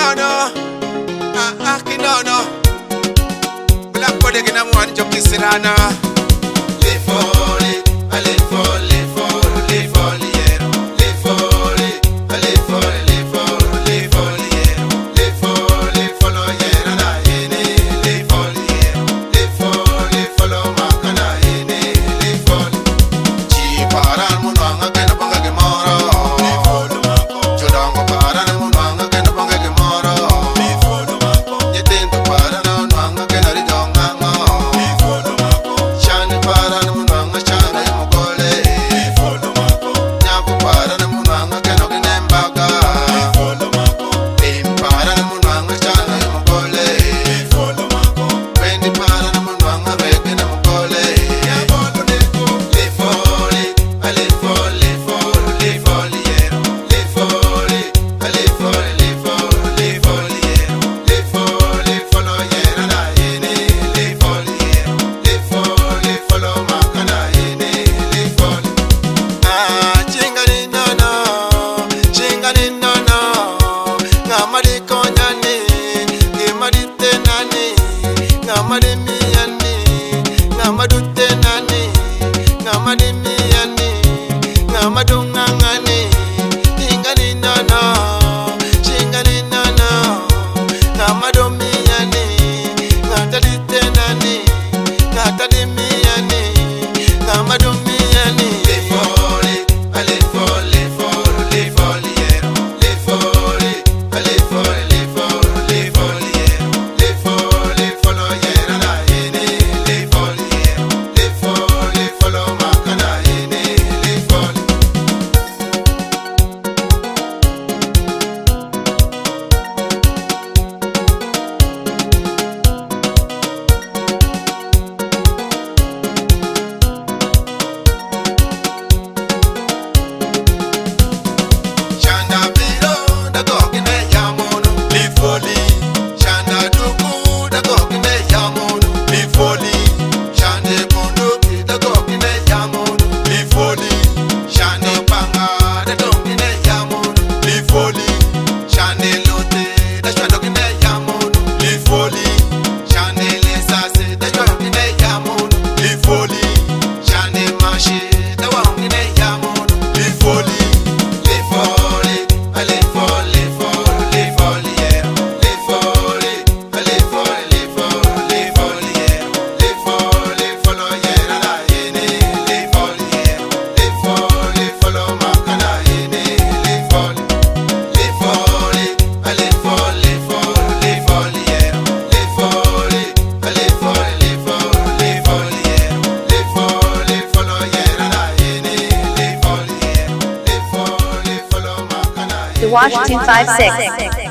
kinono, kinono. Black body kina mwani joki sirana. Le foli, ale foli, le foli, le foli yero. Le foli, ale foli, le foli, le foli yero. Le foli, folo yera na ene. Le foli yero. Le foli, folo makana ene. Le foli. Chi paran munwanga kena banga ke moro. Le foli mako. Chudango paran munwanga kena banga ke moro. Le foli mako. Yetento paran munwanga kena ridonga ngo. Le foli mako. Shani paran munwanga shani mugole. Le foli mako. Nyaku paran munwanga kena kinembaga. Le foli mako. Im paran munwanga shani mugole. Le foli mako. Bendi paran munwanga rekena mugole. Ya bodo neko. Le foli, ale foli, le foli, le foli yero. Le foli, ale foli, le foli, le foli yero. Le foli, folo yera na ene. Le foli yero. Le foli, folo makana ene. Le foli. Chingani nono, chingani nono. Ngamadi konyani, ngamadi tenani, ngamadi miyani, ngamadu tenani, ngamadi miyani, ngamadu ngangani. Chingani nono, chingani nono. Ngamadu miyani, ngatadi tenani, ngatadi miyani, ngamadu miyani. Le foli, ale foli, le foli, le foli yero. Le foli, ale foli, le foli, le foli yero. Le foli, folo yera na ene. Le foli yero. Le foli, folo makana ene. Le foli. Shanda biro da gogine yamono. Le foli. Shanda duku da gogine yamono. Le foli. Shande bunduki da gogine yamono. Le foli. Shande banga da dogine yamono. Le foli. Shande lote da shadogine yamono. Le foli. Shande lesase da jogine yamono. Le foli. Shande mashi da wangine yamono. Le foli. Le foli, ale foli, le foli, le foli yero. Le foli, ale foli, le foli, le foli yero. Le foli, folo yera na ene. Le foli yero. Le foli, folo makana ene. Le foli. Le foli, ale foli, le foli, le foli yero. Le foli, ale foli, le foli, le foli yero. Le foli, folo yera na ene. Le foli yero. Le foli, folo makana ene. The Wash 256.